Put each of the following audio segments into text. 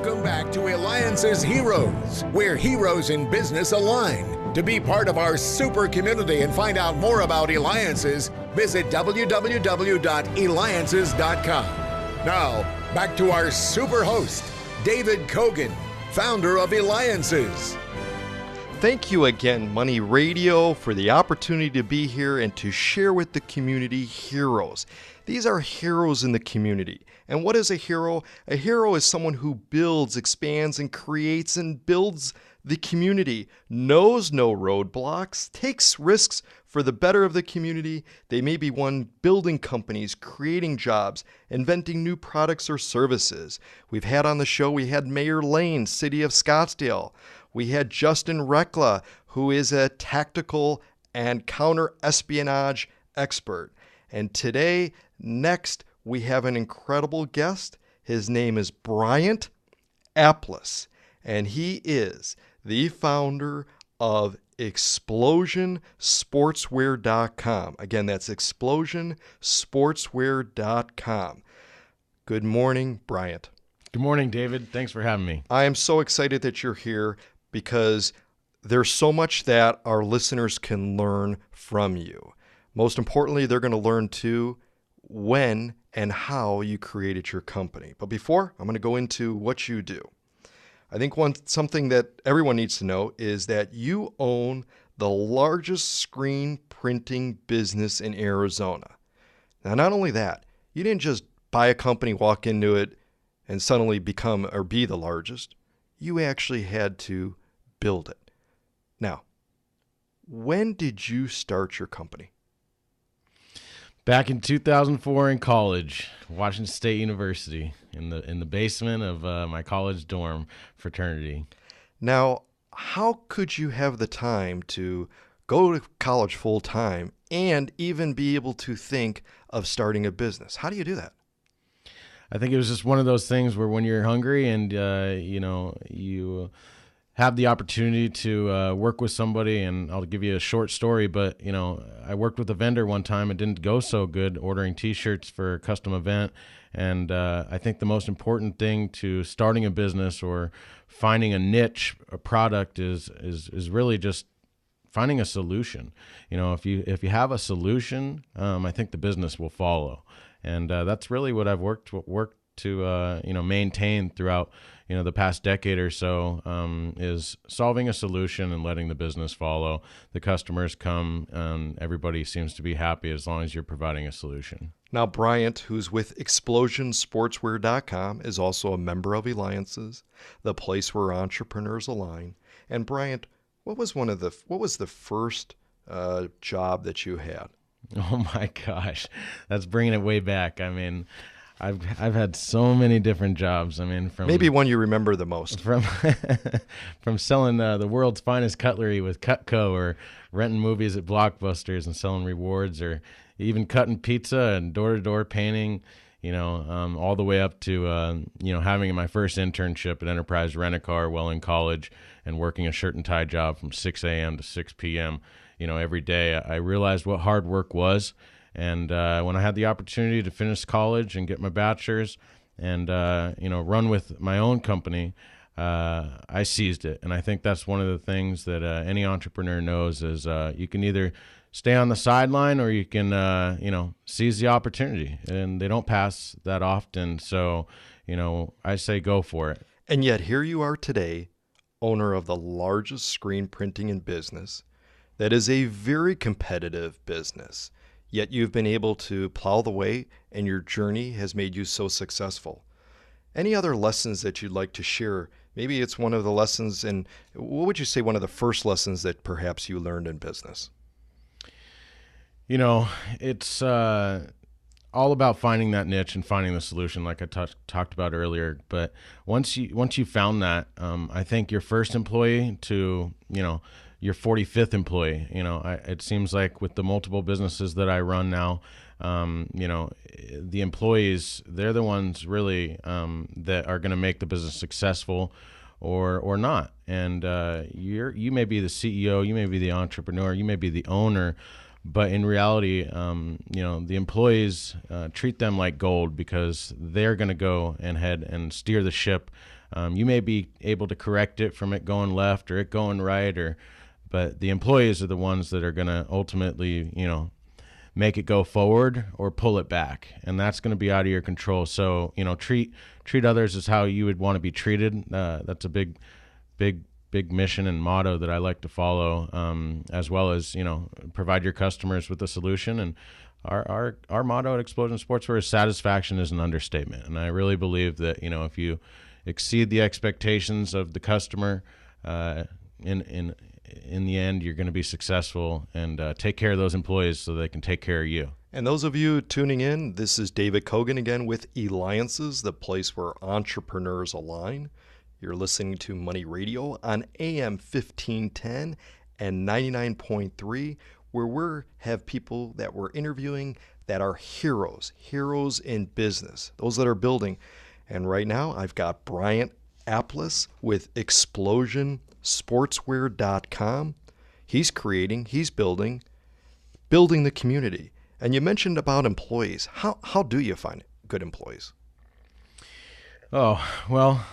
Welcome back to Eliances Heroes, where heroes in business align. To be part of our super community and find out more about Eliances, visit www.Eliances.com. Now, back to our super host, David Kogan, founder of Eliances. Thank you again, Money Radio, for the opportunity to be here and to share with the community heroes. These are heroes in the community. And what is a hero? A hero is someone who builds, expands, and creates and builds the community, knows no roadblocks, takes risks for the better of the community. They may be one building companies, creating jobs, inventing new products or services. We've had on the show, we had Mayor Lane, City of Scottsdale. We had Justin Rekla, who is a tactical and counter-espionage expert. And today, next, we have an incredible guest. His name is Bryant Aplass, and he is the founder of ExplosionSportswear.com. Again, that's ExplosionSportswear.com. Good morning, Bryant. Good morning, David. Thanks for having me. I am so excited that you're here because there's so much that our listeners can learn from you. Most importantly, they're going to learn too when and how you created your company. But before, I'm going to go into what you do. I think something that everyone needs to know is that you own the largest screen printing business in Arizona. Now, not only that, you didn't just buy a company, walk into it, and suddenly become or be the largest. You actually had to build it. Now, when did you start your company? Back in 2004 in college, Washington State University, in the basement of my college dorm fraternity. Now, how could you have the time to go to college full time and even be able to think of starting a business? How do you do that? I think it was just one of those things where when you're hungry and you have the opportunity to work with somebody, and I'll give you a short story, but I worked with a vendor one time. It didn't go so good ordering T-shirts for a custom event, and I think the most important thing to starting a business or finding a niche, a product is really just finding a solution. If you have a solution, I think the business will follow. And that's really what I've worked to maintain throughout the past decade or so, is solving a solution and letting the business follow. The customers come, and everybody seems to be happy as long as you're providing a solution. Now, Bryant, who's with ExplosionSportswear.com, is also a member of Eliances, the place where entrepreneurs align. And Bryant, what was the first job that you had? Oh my gosh, that's bringing it way back. I mean, I've had so many different jobs. I mean, from maybe one you remember the most. From selling the world's finest cutlery with Cutco, or renting movies at Blockbusters and selling rewards, or even cutting pizza and door-to-door painting. All the way up to having my first internship at Enterprise Rent-A-Car while in college, and working a shirt and tie job from 6 a.m. to 6 p.m. Every day. I realized what hard work was. And when I had the opportunity to finish college and get my bachelor's and, run with my own company, I seized it. And I think that's one of the things that any entrepreneur knows is you can either stay on the sideline or you can, seize the opportunity. And they don't pass that often. So, I say go for it. And yet here you are today, owner of the largest screen printing in business. That is a very competitive business, yet you've been able to plow the way, and your journey has made you so successful. Any other lessons that you'd like to share? Maybe it's one of the lessons, and what would you say one of the first lessons that perhaps you learned in business? It's all about finding that niche and finding the solution, like I talked about earlier. But once you found that, I think your first employee to your 45th employee. It seems like with the multiple businesses that I run now, the employees, they're the ones really that are going to make the business successful or not. And you may be the CEO, you may be the entrepreneur, you may be the owner, but in reality, the employees treat them like gold, because they're going to go and head and steer the ship You may be able to correct it from it going left or it going right, but the employees are the ones that are going to ultimately, make it go forward or pull it back, and that's going to be out of your control. So, treat others as how you would want to be treated. That's a big mission and motto that I like to follow, as well as, provide your customers with a solution. And our motto at Explosion Sportswear is satisfaction is an understatement. And I really believe that, if you exceed the expectations of the customer, in the end, you're going to be successful, and take care of those employees so they can take care of you. And those of you tuning in, this is David Kogan again with Eliances, the place where entrepreneurs align. You're listening to Money Radio on AM 1510 and 99.3, where we have people that we're interviewing that are heroes in business, those that are building. And right now, I've got Bryant Aplass with Explosion Sportswear.com. He's building the community. And you mentioned about employees. How do you find good employees? Oh, well,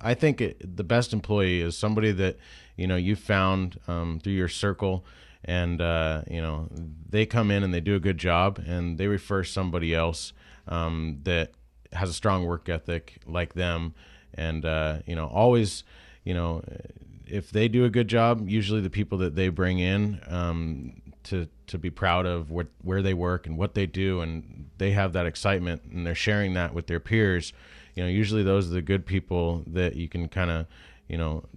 I think the best employee is somebody that, you found through your circle, and, they come in and they do a good job, and they refer somebody else that has a strong work ethic like them. And, always, if they do a good job, usually the people that they bring in to be proud of where they work and what they do, and they have that excitement and they're sharing that with their peers, usually those are the good people that you can kind of,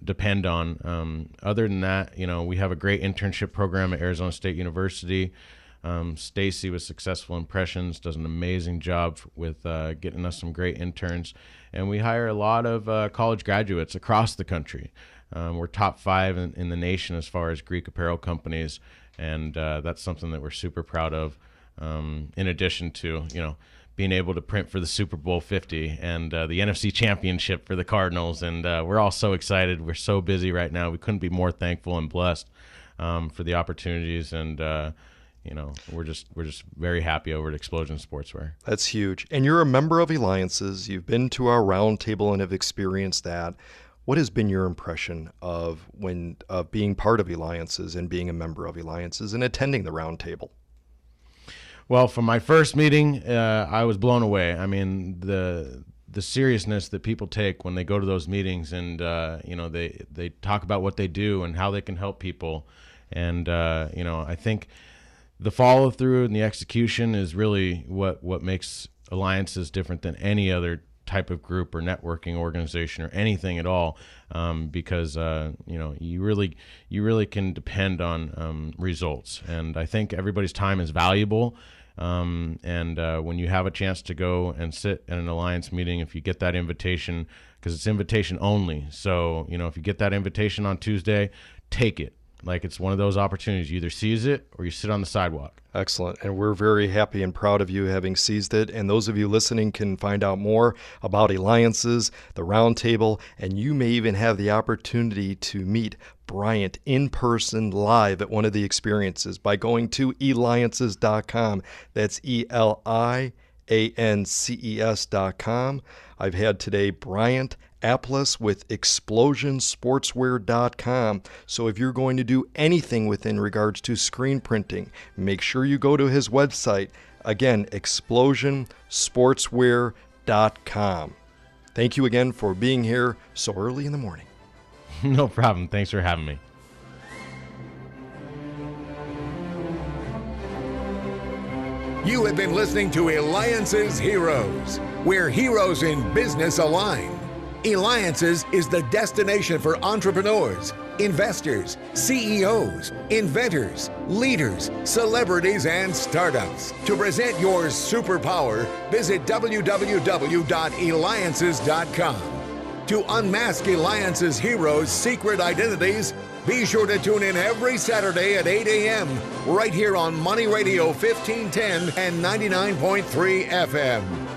depend on. Other than that, we have a great internship program at Arizona State University. Stacy with Successful Impressions does an amazing job with getting us some great interns, and we hire a lot of college graduates across the country. We're top 5 in the nation as far as Greek apparel companies, and that's something that we're super proud of. In addition to being able to print for the Super Bowl 50 and the NFC Championship for the Cardinals, and we're all so excited. We're so busy right now. We couldn't be more thankful and blessed for the opportunities, and we're just very happy over at Explosion Sportswear. That's huge. And you're a member of Eliances. You've been to our roundtable and have experienced that. What has been your impression of being part of Eliances and being a member of Eliances and attending the roundtable? Well, from my first meeting, I was blown away. I mean, the seriousness that people take when they go to those meetings, and they talk about what they do and how they can help people, and I think the follow through and the execution is really what makes Eliances different than any other type of group or networking organization or anything at all, because you really can depend on results. And I think everybody's time is valuable. And when you have a chance to go and sit at an Alliance meeting, if you get that invitation, because it's invitation only, so if you get that invitation on Tuesday, take it. Like, it's one of those opportunities. You either seize it or you sit on the sidewalk. Excellent. And we're very happy and proud of you having seized it. And those of you listening can find out more about Eliances, the roundtable, and you may even have the opportunity to meet Bryant in person live at one of the experiences by going to Eliances.com. That's Eliances.com. I've had today Bryant Aplass with ExplosionSportswear.com. So if you're going to do anything within regards to screen printing, make sure you go to his website. Again, ExplosionSportswear.com. Thank you again for being here so early in the morning. No problem. Thanks for having me. You have been listening to Eliances Heroes, where heroes in business align. Eliances is the destination for entrepreneurs, investors, CEOs, inventors, leaders, celebrities, and startups. To present your superpower, visit www.Eliances.com. To unmask Eliances heroes' secret identities, be sure to tune in every Saturday at 8 a.m. right here on Money Radio 1510 and 99.3 FM.